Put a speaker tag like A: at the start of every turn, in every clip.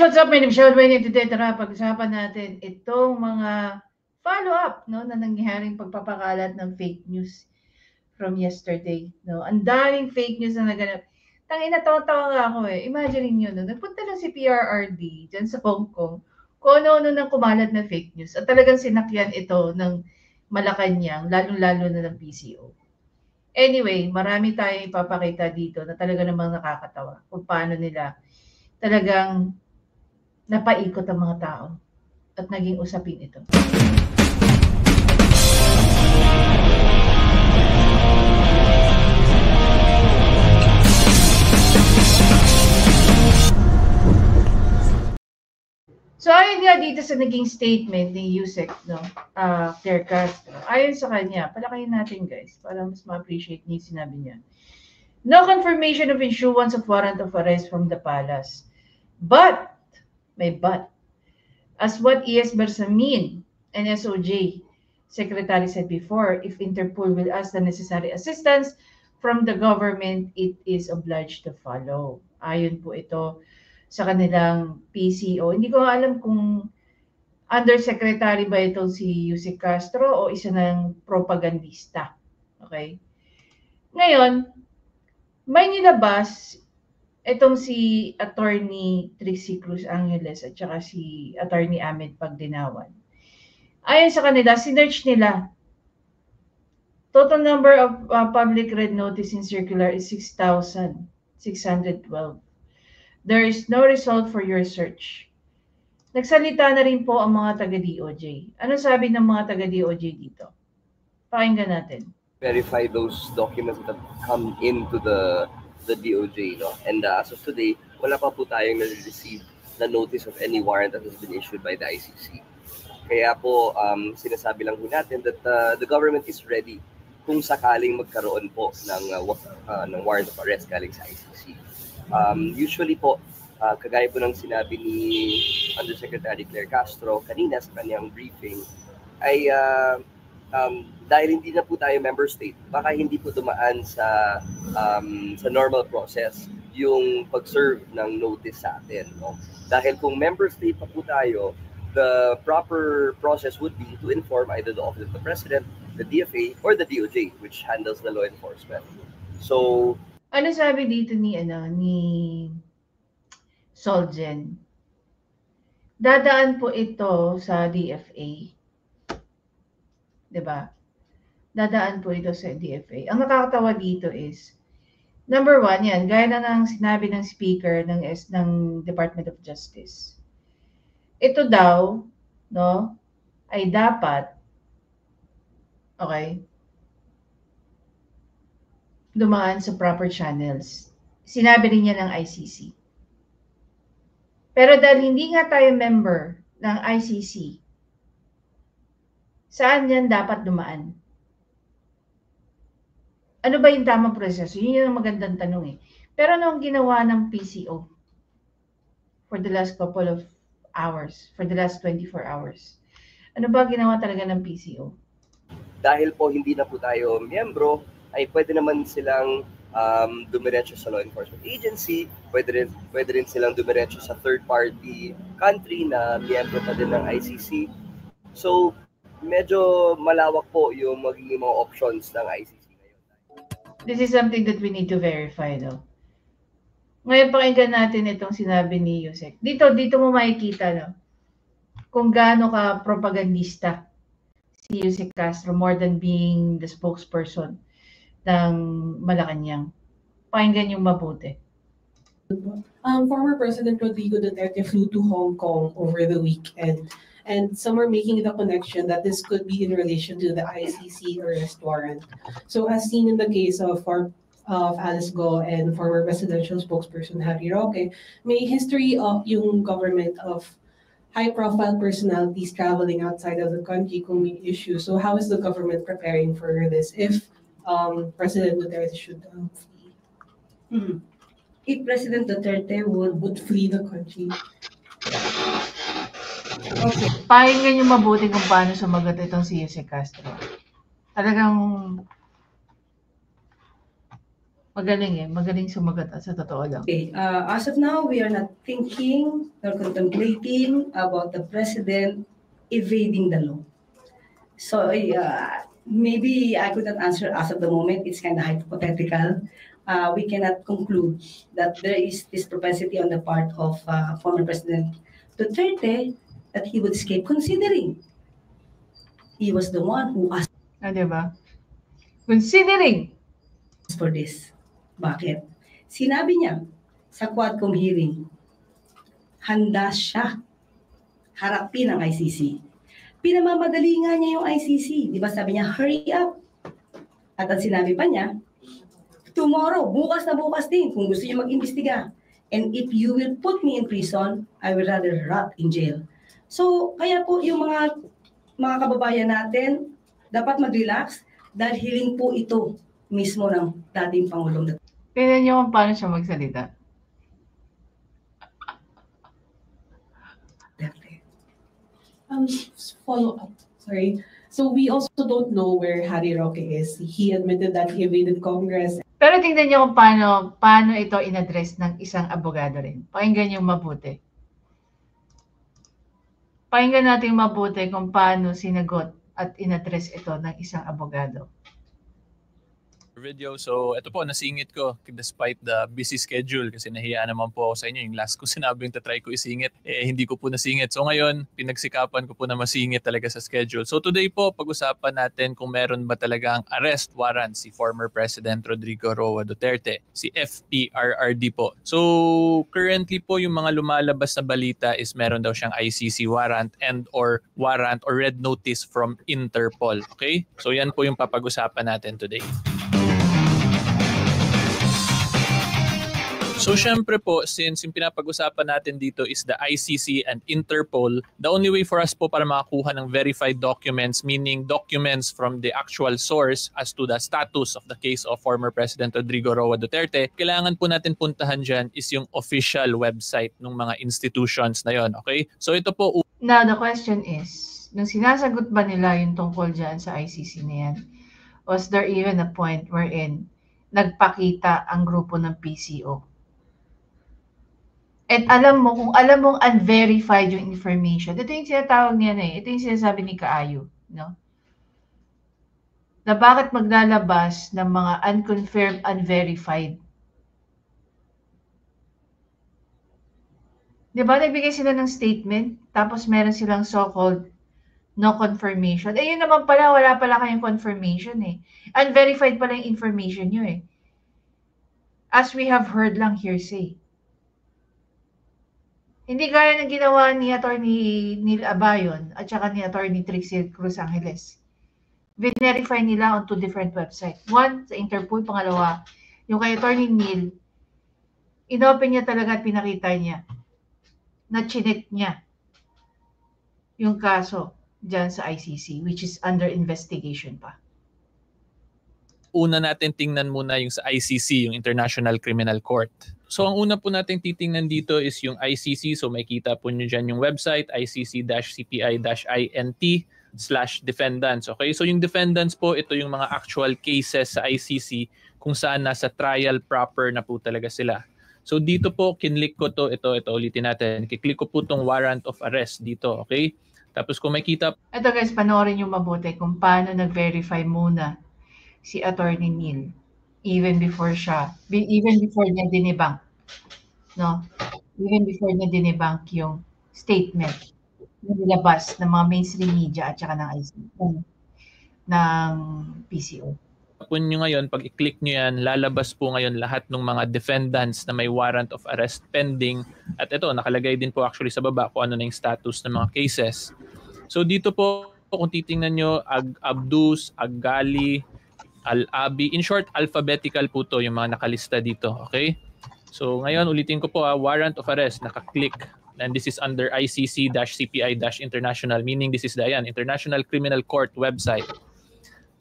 A: what's up? My name is Sean Wayne. Today, tara, pag-usapan natin itong mga follow-up no, na nangyayaring pagpapakalat ng fake news from yesterday. No? Ang daming fake news na naganap. Tangina, tawa-tawa nga ako eh. Imagine niyo, no? Nagpunta lang si PRRD dyan sa Hong Kong kung ano-ano nang kumalat na fake news. At talagang sinakyan ito ng Malacanang, lalong-lalo na ng PCO. Anyway, marami tayong ipapakita dito na talaga namang nakakatawa kung paano nila talagang napaikot ang mga tao at naging usapin ito. So ayon nga dito sa naging statement ni Yusek, no, Claire Castro, ayon sa kanya, palakayin natin guys, para mas ma-appreciate niya yung sinabi niya. No confirmation of issuance of warrant of arrest from the palace. But, may but, as what E.S. Bersamin and SOJ Secretary said before, if Interpol will ask the necessary assistance from the government, it is obliged to follow. Ayon po ito sa kanilang PCO. Hindi ko alam kung undersecretary ba ito si Yusek Castro o isa ng propagandista. Okay? Ngayon, may nilabas itong si Attorney Trixie Cruz Angeles at saka si Attorney Ahmed Pagdinawan. Ayon sa kanila, sinerch nila. Total number of public read notice in circular is 6,612. There is no result for your search. Nagsalita na rin po ang mga taga-DOJ. Ano sabi ng mga taga-DOJ dito? Pakinggan natin.
B: Verify those documents that come into the DOJ, no? And as of today, wala pa po tayong na-receive na notice of any warrant that has been issued by the ICC. Kaya po, sinasabi lang po natin that the government is ready kung sakaling magkaroon po ng warrant of arrest galing sa ICC. Usually po, kagaya po ng sinabi ni Undersecretary Claire Castro kanina sa kanyang briefing, ay dahil hindi na po tayo member state, baka hindi po dumaan sa normal process yung pag-serve ng notice sa atin. No? Dahil kung member state pa po tayo, the proper process would be to inform either the Office of the President, the DFA, or the DOJ, which handles the law enforcement. So,
A: ano sabi dito ni Solgen? Dadaan po ito sa DFA. 'Di ba? Dadaan po ito sa DFA. Ang nakakatawa dito is, number one, yan, gaya na ng sinabi ng speaker ng Department of Justice. Ito daw, no, ay dapat, okay, dumaan sa proper channels. Sinabi rin niya ng ICC. Pero dahil hindi nga tayo member ng ICC, saan yan dapat dumaan? Ano ba yung tamang proseso? Yun yung magandang tanong eh. Pero ano ang ginawa ng PCO for the last couple of hours, for the last 24 hours? Ano ba ginawa talaga ng PCO?
B: Dahil po hindi na po tayo miyembro, ay pwede naman silang dumiretso sa law enforcement agency, pwede rin silang dumiretso sa third-party country na miyembro pa din ng ICC. So, medyo malawak po yung magiging mga options ng ICC ngayon.
A: This is something that we need to verify, no? Ngayon, pakinggan natin itong sinabi ni Yusek. Dito mo makikita, no? Kung gaano ka propagandista si Yusek Castro more than being the spokesperson ng Malacanang. Pakinggan yung mabuti.
C: Former President Rodrigo Duterte flew to Hong Kong over the weekend, and some are making the connection that this could be in relation to the ICC arrest warrant. So as seen in the case of Alice Go and former presidential spokesperson Harry Roque, may history of yung government of high-profile personalities traveling outside of the country kung may issues. So how is the government preparing for this if President Duterte should flee?
D: If President Duterte would
C: flee the country.
A: Okay. Pakinggan yung mabuti kung paano sumagot itong si Yusek Castro. Talagang Magaling sumagot sa totoo lang.
D: Okay, as of now, we are not thinking or contemplating about the president evading the law. So maybe I could not answer as of the moment. It's kind of hypothetical. We cannot conclude that there is this propensity on the part of former President Duterte that he would escape, considering he was the one who asked
A: Diba? Considering.
D: for this. Bakit? Sinabi niya sa Quadcom hearing, handa siya harapin ang ICC. Pinamamadali nga niya yung ICC. Di ba sabi niya, hurry up. At ang sinabi pa niya, tomorrow, bukas na bukas din, kung gusto niyo mag-imbestiga. And if you will put me in prison, I will rather rot in jail. So, kaya po yung mga kababayan natin, dapat mag-relax dahil hiling po ito mismo ng dating Pangulong Duterte.
A: Tingnan niyo kung paano siya magsalita.
C: Follow up. Sorry. So we also don't know where Harry Roque is. He admitted that he evaded Congress.
A: Pero tingnan niyo kung paano ito inaddress ng isang abogado rin. Pakinggan niyo mabuti. Pakinggan natin mabuti kung paano sinagot at inaddress ito ng isang abogado.
E: Video. So, ito po, nasingit ko despite the busy schedule kasi nahiya naman po ako sa inyo. Yung last ko sinabing tatry ko isingit, hindi ko po nasingit. So, ngayon, pinagsikapan ko po na masingit talaga sa schedule. So, today po, pag-usapan natin kung meron ba talagang arrest warrant si former President Rodrigo Roa Duterte, si FPRRD po. So, currently po, yung mga lumalabas na balita is meron daw siyang ICC warrant or red notice from Interpol. Okay? So, yan po yung papag-usapan natin today. So syempre po, since yung pinapag-usapan natin dito is the ICC and Interpol, the only way for us po para makakuha ng verified documents, meaning documents from the actual source as to the status of the case of former President Rodrigo Roa Duterte, kailangan po natin puntahan dyan is yung official website ng mga institutions na yon. Okay? So ito po.
A: Now the question is, nung sinasagot ba nila yung tungkol dyan sa ICC na yan, was there even a point wherein nagpakita ang grupo ng PCO? At kung alam mong unverified yung information, ito yung sinatawag niya na ito yung sinasabi ni Kaayo, no? Na bakit maglalabas ng mga unconfirmed, unverified? Di ba, nagbigay sila ng statement, tapos meron silang so-called no confirmation. Yun naman pala, wala pala kayong confirmation eh. Unverified pala yung information nyo eh. As we have heard lang hearsay. Hindi gaya ng ginawa ni Attorney Neil Abayon at saka ni Attorney Trixie Cruz Angeles. Verify nila on two different websites. One, sa Interpol. Pangalawa, yung kay Attorney Neil, inopen niya talaga at pinakita niya na chinek niya yung kaso dyan sa ICC, which is under investigation pa.
E: Una natin tingnan muna yung sa ICC, yung International Criminal Court. So ang una po natin titingnan dito is yung ICC. So makita po nyo dyan yung website, icc-cpi-int/defendants. Okay, so yung defendants po, ito yung mga actual cases sa ICC kung saan nasa trial proper na po talaga sila. So dito po, kinlik ko to, ito ulitin natin. Kiklik ko po tong warrant of arrest dito, okay? Tapos kung makita...
A: Ito guys, panoorin nyo mabuti kung paano nag-verify muna si Attorney Neil even before niya dinibank, no? Even before niya dinibank yung statement na nilabas ng mga mainstream media at saka ng ICC, ng PCO.
E: Po nyo ngayon, pag i-click nyo yan, lalabas po ngayon lahat ng mga defendants na may warrant of arrest pending. At ito, nakalagay din po actually sa baba kung ano na yung status ng mga cases. So dito po, kung titingnan nyo, Abdus, Aggali, Al-Abi. In short, alphabetical po to yung mga nakalista dito. Okay? So ngayon, ulitin ko po, warrant of arrest, nakaklik. And this is under ICC-CPI-International, meaning this is the International Criminal Court website.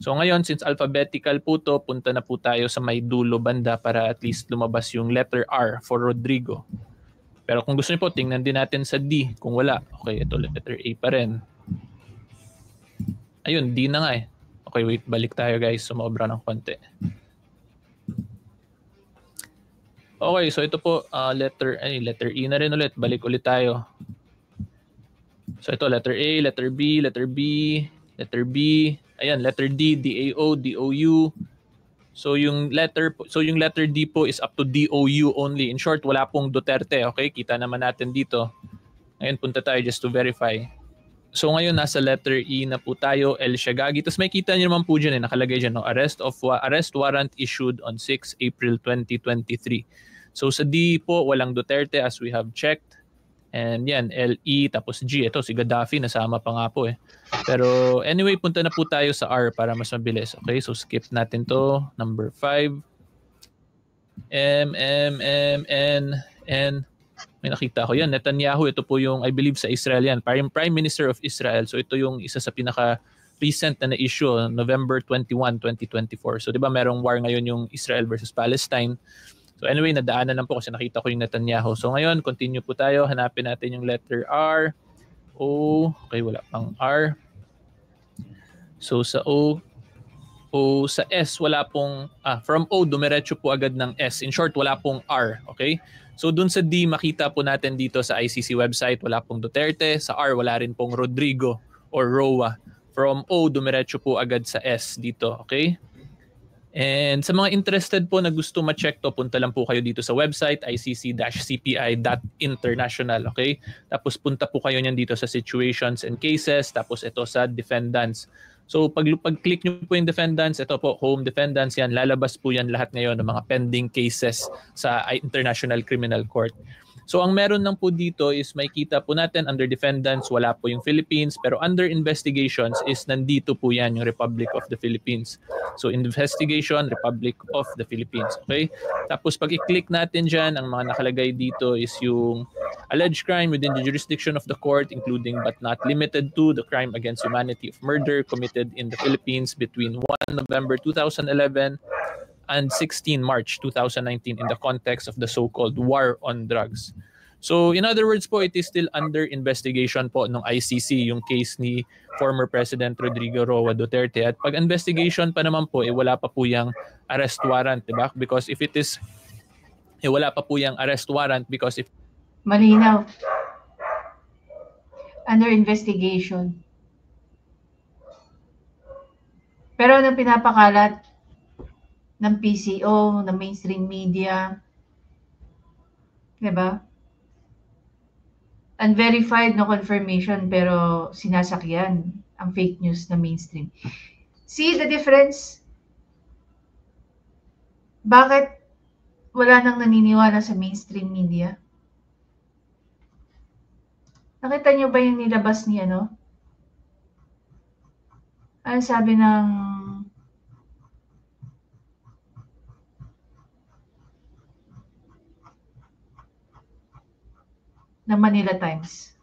E: So ngayon, since alphabetical po to, punta na po tayo sa may dulo banda para at least lumabas yung letter R for Rodrigo. Pero kung gusto niyo po, tingnan din natin sa D kung wala. Okay, ito letter A pa rin. Ayun, D na nga eh. Okay, wait, balik tayo guys. Sumobra ng konti. Okay, so ito po, letter E na rin ulit. Balik ulit tayo. So ito, letter A, letter B, letter B, letter B. Ayan, letter D, DAO, DOU. So yung letter D po is up to DOU only. In short, wala pong Duterte. Okay, kita naman natin dito. Ngayon punta tayo just to verify. So ngayon nasa letter E na po tayo, El Shagagi. Tapos may kita niyo naman po dyan, nakalagay dyan, no? Arrest warrant issued on 6 April 2023. So sa D po, walang Duterte as we have checked. And yan, LE tapos G. Ito si Gaddafi, nasama pa nga po eh. Pero anyway, punta na po tayo sa R para mas mabilis. Okay, so skip natin to. Number 5. N. May nakita ko yan. Netanyahu, ito po yung, I believe sa Israel yan. Prime Minister of Israel. So ito yung isa sa pinaka-recent na issue, November 21, 2024. So di ba merong war ngayon yung Israel versus Palestine. So anyway, nadaanan lang po kasi nakita ko yung Netanyahu. So ngayon, continue po tayo. Hanapin natin yung letter R. O. Okay, wala pang R. So sa O sa S, wala pong, from O, dumiretso po agad ng S. In short, wala pong R. Okay? So dun sa D, makita po natin dito sa ICC website, wala pong Duterte. Sa R, wala rin pong Rodrigo or Roa. From O, dumiretso po agad sa S dito. Okay? And sa mga interested po na gusto ma-check to, punta lang po kayo dito sa website icc-cpi.international, okay? Tapos punta po kayo niyan dito sa situations and cases, tapos ito sa defendants. So pag-click nyo po yung defendants, ito po, home defendants yan, lalabas po yan lahat ngayon ng mga pending cases sa International Criminal Court. So ang meron lang po dito is may kita po natin under defendants, wala po yung Philippines, pero under investigations is nandito po yan yung Republic of the Philippines. So investigation, Republic of the Philippines. Okay? Tapos pag i-click natin dyan, ang mga nakalagay dito is yung alleged crime within the jurisdiction of the court, including but not limited to the crime against humanity of murder committed in the Philippines between 1 November 2011 and 16 March 2019 in the context of the so-called war on drugs. So in other words po, it is still under investigation po ng ICC yung case ni former President Rodrigo Roa Duterte. At pag investigation pa naman po, wala pa po yung arrest warrant, diba? Because if it is, wala pa po yung arrest warrant because if...
A: Malinaw. Under investigation. Pero nang pinapakalat ng PCO, ng mainstream media, diba? Unverified, no confirmation, pero sinasakyan ang fake news na mainstream. See the difference? Bakit wala nang naniniwala sa mainstream media? Nakita niyo ba yung nilabas ni ano? Ano sabi ng Manila Times?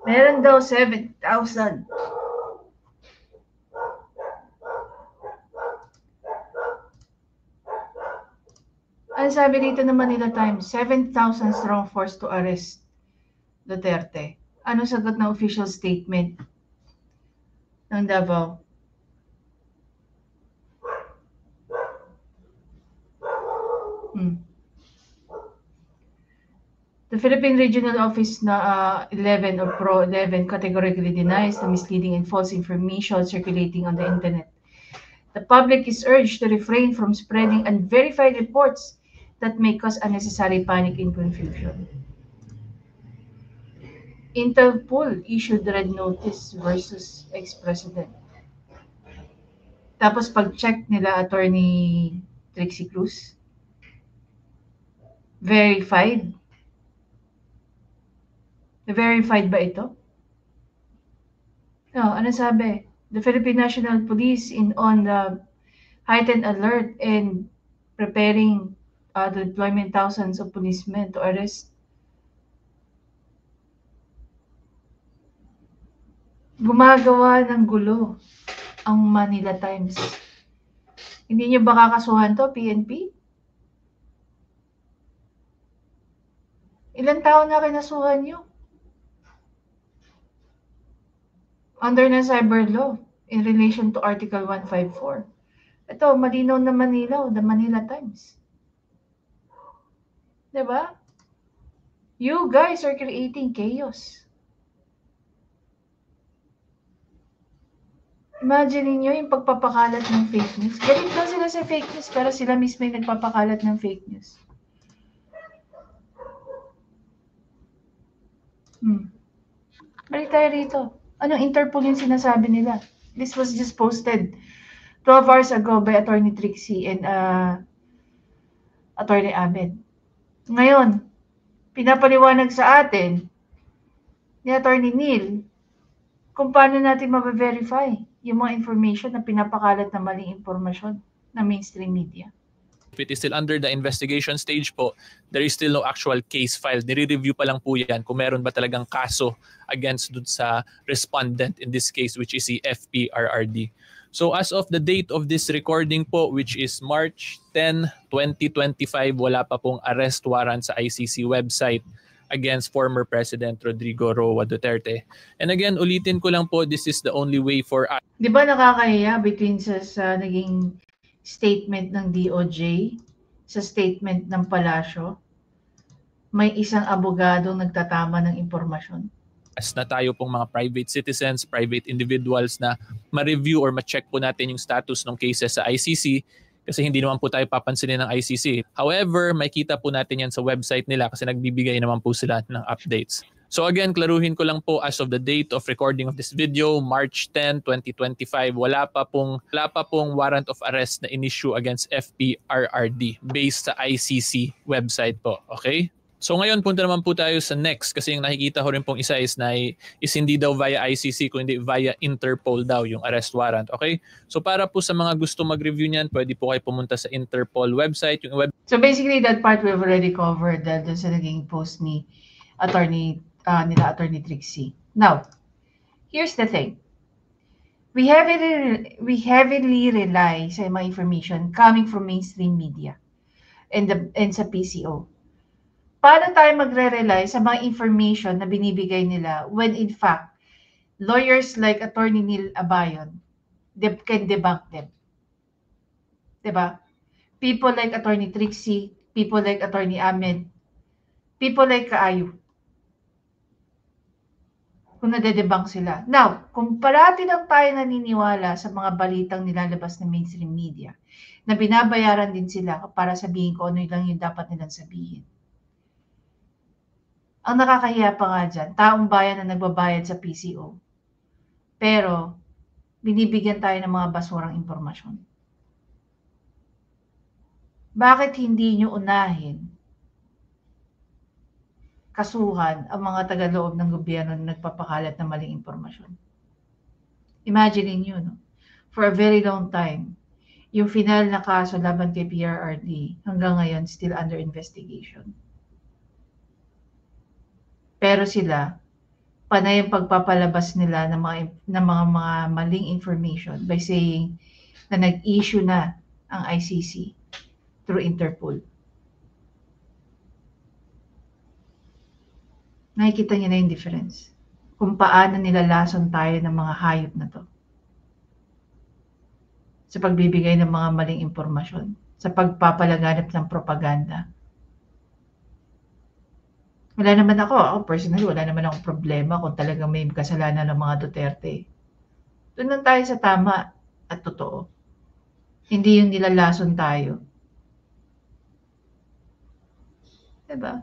A: Meron daw 7,000. Ano sabi dito ng Manila Times? 7,000 strong force to arrest Duterte. Ano sagot na official statement ng Davao? The Philippine Regional Office na 11 or Pro 11 categorically denies the misleading and false information circulating on the internet. The public is urged to refrain from spreading unverified reports that may cause unnecessary panic and confusion. Interpol issued red notice versus ex-president. Tapos pag-check nila Attorney Trixie Cruz, verified. Verified ba ito? No, ano sabi? The Philippine National Police on the heightened alert and preparing the deployment thousands of policemen to arrest. Gumagawa ng gulo ang Manila Times. Hindi niyo ba kakasuhan to, PNP? Ilang taon na kinasuhan niyo? Under na cyber law in relation to Article 154. Ito, malinaw na Manila, the Manila Times. Diba? You guys are creating chaos. Imagine niyo yung pagpapakalat ng fake news. Galit lang sila sa fake news, pero sila mismo yung nagpapakalat ng fake news. Balik tayo rito. Anong Interpol yung sinasabi nila? This was just posted 12 hours ago by Attorney Trixie and Attorney Ahmed. Ngayon, pinapaliwanag sa atin ni Attorney Neil kung paano natin mabe-verify yung mga information na pinapakalat na maling impormasyon ng mainstream media.
E: If it is still under the investigation stage po, there is still no actual case filed. Nire-review pa lang po yan kung meron ba talagang kaso against dun sa respondent in this case, which is si FPRRD. So as of the date of this recording po, which is March 10, 2025, wala pa pong arrest warrant sa ICC website against former President Rodrigo Roa Duterte. And again, ulitin ko lang po, this is the only way for us.
A: Di ba nakakahiya between sa naging statement ng DOJ sa statement ng Palasyo? May isang abogadong nagtatama ng impormasyon.
E: Na tayo pong mga private citizens, private individuals na ma-review or ma-check po natin yung status ng cases sa ICC kasi hindi naman po tayo papansinin ng ICC. However, makita po natin yan sa website nila kasi nagbibigay naman po sila ng updates. So again, klaruhin ko lang po as of the date of recording of this video, March 10, 2025, wala pa pong warrant of arrest na in-issue against FPRRD based sa ICC website po. Okay? So ngayon punta naman po tayo sa next kasi yung nakikita ko rin pong isa is hindi daw via ICC kundi via Interpol daw yung arrest warrant. Okay? So para po sa mga gusto mag-review niyan, pwede po kayo pumunta sa Interpol website.
A: So basically that part we've already covered dahil sa naging post ni Attorney Trixie. Now, here's the thing. We heavily rely sa mga information coming from mainstream media and sa PCO. Paano tayo magre-rely sa mga information na binibigay nila when in fact, lawyers like Attorney Neil Abayon can debunk them? Diba? People like Attorney Trixie, people like Attorney Ahmed, people like Kaayu. Kung nade-debunk sila. Now, kung parati lang tayo naniniwala sa mga balitang nilalabas ng mainstream media, na binabayaran din sila para sabihin ko ano lang yung dapat nilang sabihin. Ang nakakahiya pa nga dyan, taong bayan na nagbabayad sa PCO. Pero, binibigyan tayo ng mga basurang impormasyon. Bakit hindi nyo unahin kasuhan ang mga tagaloob ng gobyerno na nagpapakalat ng maling impormasyon? Imagine niyo, no? For a very long time, yung final na kaso laban kay PRRD hanggang ngayon still under investigation. Pero sila, panay ang pagpapalabas nila ng mga maling information by saying na nag-issue na ang ICC through Interpol. Nakikita niyo na yung difference. Kung paano nilalason tayo ng mga hayop na to. Sa pagbibigay ng mga maling impormasyon. Sa pagpapalaganap ng propaganda. Wala naman ako personally, wala naman akong problema kung talagang may kasalanan ng mga Duterte. Doon lang tayo sa tama at totoo. Hindi yung nilalason tayo. Diba?